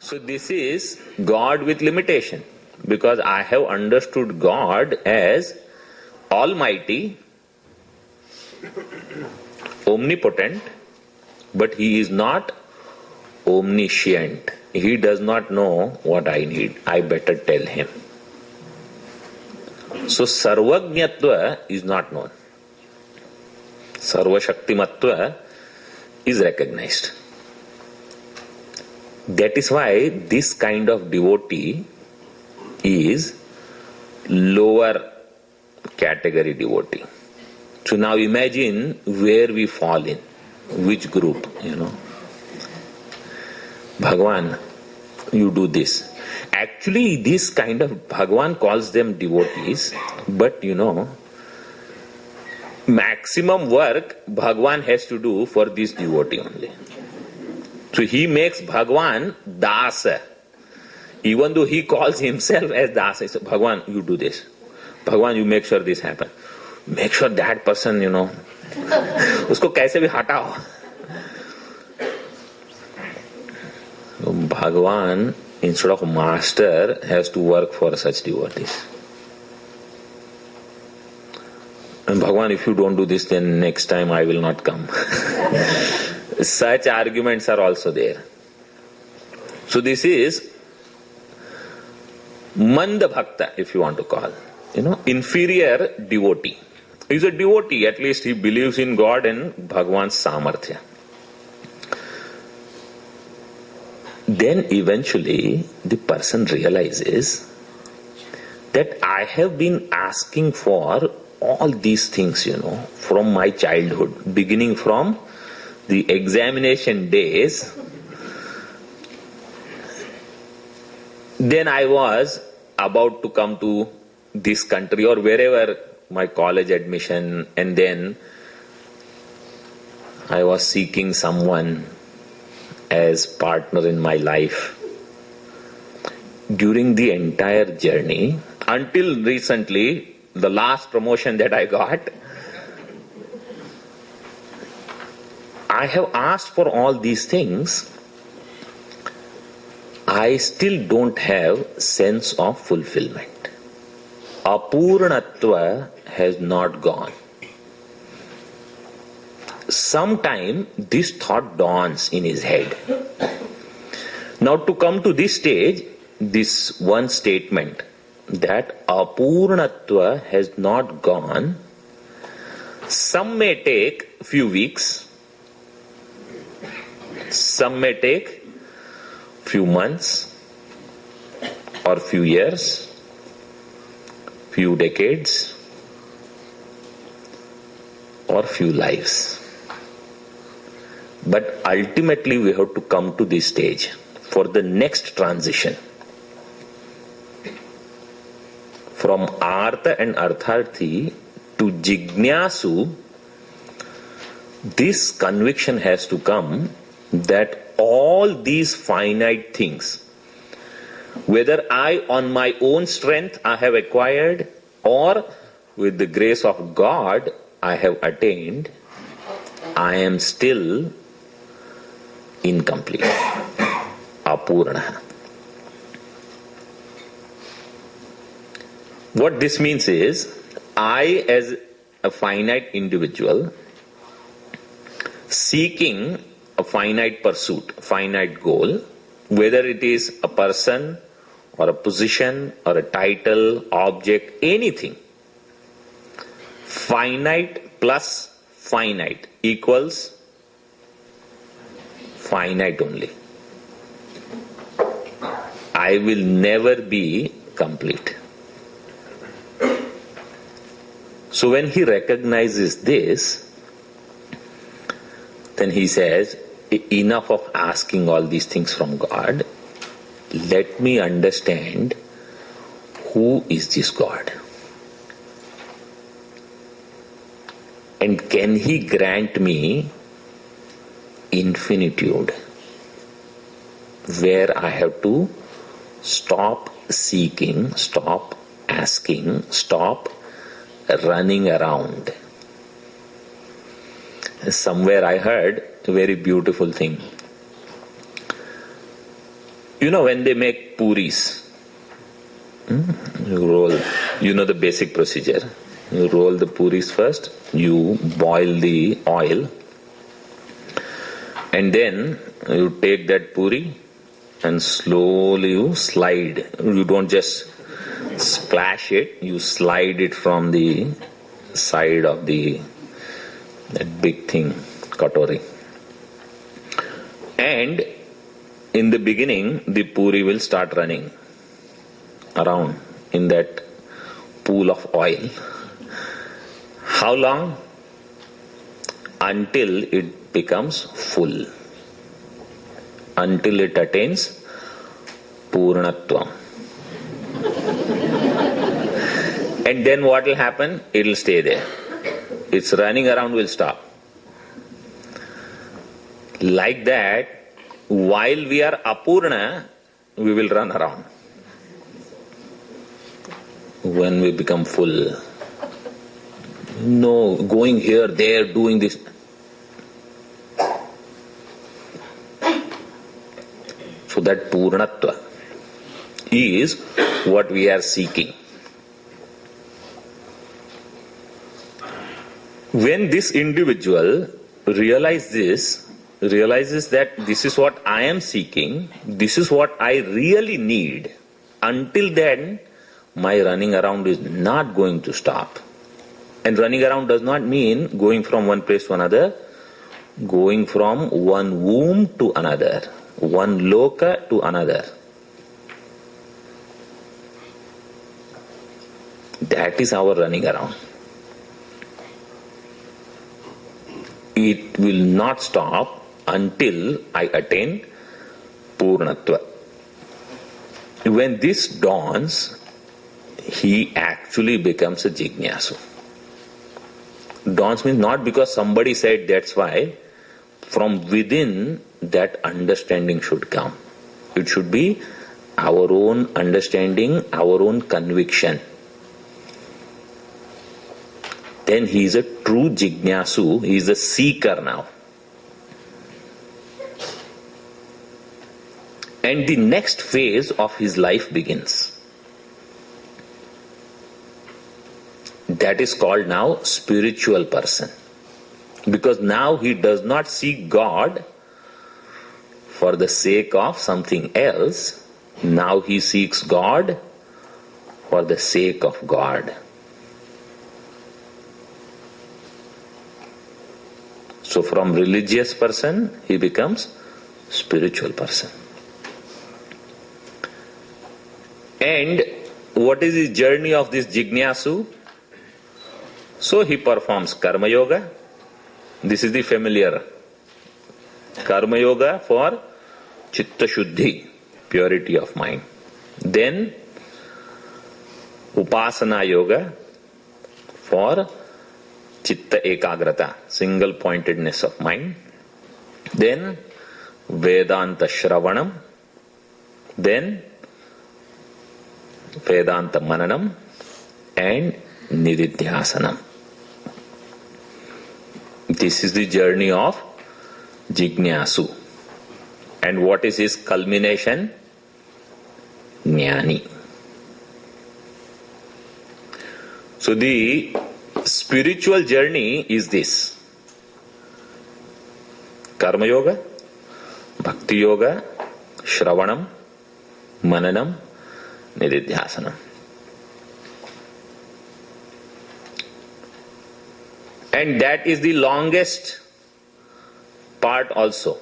So this is God with limitation, because I have understood God as almighty, omnipotent, but He is not omniscient. He does not know what I need. I better tell Him. So Sarvajñatva is not known. Sarvashaktimatva is recognized. That is why this kind of devotee is lower category devotee. So now imagine where we fall in, which group, Bhagavan, you do this. Actually, this kind of, Bhagavan calls them devotees, but maximum work Bhagavan has to do for this devotee only. So he makes Bhagavan Dasa. Even though he calls himself as Dasa, he says, Bhagavan, you do this. Bhagavan, you make sure this happens. Make sure that person, usko kaise bhi hatao. So Bhagavan, instead of master, has to work for such devotees. And Bhagavan, if you don't do this, then next time I will not come. Such arguments are also there. So this is Manda Bhakta, if you want to call. Inferior devotee. He is a devotee, at least he believes in God and Bhagavan's Samarthya. Then eventually the person realizes that I have been asking for all these things, from my childhood, beginning from the examination days. Then I was about to come to this country or wherever, my college admission, and then I was seeking someone as partner in my life. During the entire journey, until recently, the last promotion that I got, I have asked for all these things. I still don't have sense of fulfillment. Apurnatva has not gone. Sometime this thought dawns in his head. Now to come to this stage, this one statement that apurnatva has not gone, some may take few weeks, some may take few months or few years, few decades or few lives. But ultimately we have to come to this stage for the next transition. From Artha and Artharthi to Jignasu, this conviction has to come that all these finite things, whether I on my own strength I have acquired or with the grace of God I have attained, I am still incomplete. Apurna. What this means is, I as a finite individual seeking a finite pursuit, finite goal, whether it is a person or a position or a title, object, anything. Finite plus finite equals finite only. I will never be complete. So when he recognizes this, then he says, enough of asking all these things from God. Let me understand who is this God. And can he grant me infinitude, where I have to stop seeking, stop asking, stop running around. Somewhere I heard a very beautiful thing. You know, when they make puris, you roll, you know the basic procedure. You roll the puris first, you boil the oil, and then you take that puri and slowly you slide. You don't just splash it, you slide it from the side of that big thing, katori. And in the beginning, the puri will start running around in that pool of oil. How long? Until it becomes full. Until it attains Purnatvam. And then what will happen? It will stay there. Its running around will stop. Like that, while we are Apurna, we will run around. When we become full, no, going here, there, doing this. So that Purnatva is what we are seeking. When this individual realizes that this is what I am seeking, this is what I really need, until then my running around is not going to stop. And running around does not mean going from one place to another, going from one womb to another, one loka to another. That is our running around. It will not stop until I attain Purnatva. When this dawns, he actually becomes a Jignasu. Dawns means not because somebody said that's why. From within, that understanding should come. It should be our own understanding, our own conviction. Then he is a true Jignasu, he is a seeker now. And the next phase of his life begins. That is called now spiritual person. Because now he does not seek God for the sake of something else. Now he seeks God for the sake of God. So from religious person, he becomes spiritual person. And what is the journey of this Jignasu? So he performs Karma Yoga. This is the familiar. Karma Yoga for Chitta Shuddhi, purity of mind. Then Upasana Yoga for Chitta Ekagrata, single pointedness of mind. Then Vedanta Shravanam. Then Vedanta Mananam and Nididhyasanam. This is the journey of Jignasu. And what is his culmination? Jnani. So the spiritual journey is this: Karma Yoga, Bhakti Yoga, Shravanam, Mananam, Nididhyasanam. And that is the longest part also.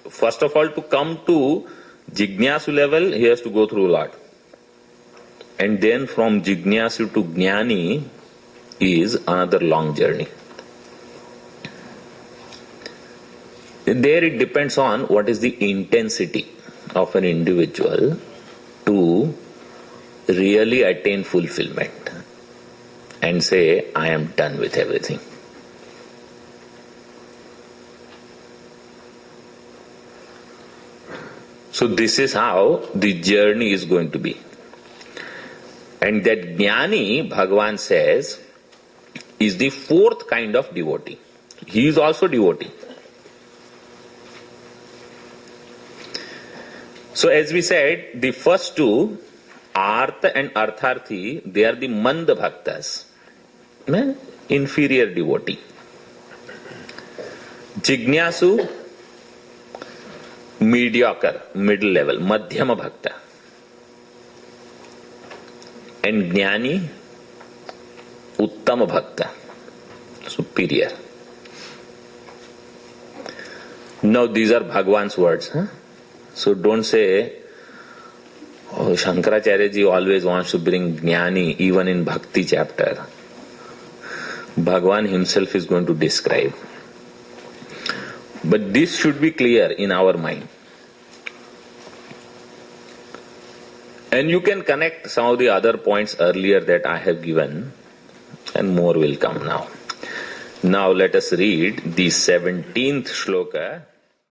First of all, to come to Jignasu level, he has to go through a lot. And then from Jignasu to Jnani is another long journey. There it depends on what is the intensity of an individual to really attain fulfillment and say, I am done with everything. So this is how the journey is going to be. And that Jnani, Bhagavan says, is the fourth kind of devotee. He is also devotee. So as we said, the first two, Artha and Artharthi, they are the Manda Bhaktas, inferior devotee. Jignasu, mediocre, middle level, Madhyama Bhakta. And Jnani, Uttama Bhakta, superior. Now these are Bhagwan's words. Huh? So don't say, oh, Shankaracharya ji always wants to bring Jnani even in Bhakti chapter. Bhagwan himself is going to describe. But this should be clear in our mind. And you can connect some of the other points earlier that I have given, and more will come now. Now let us read the 17th shloka.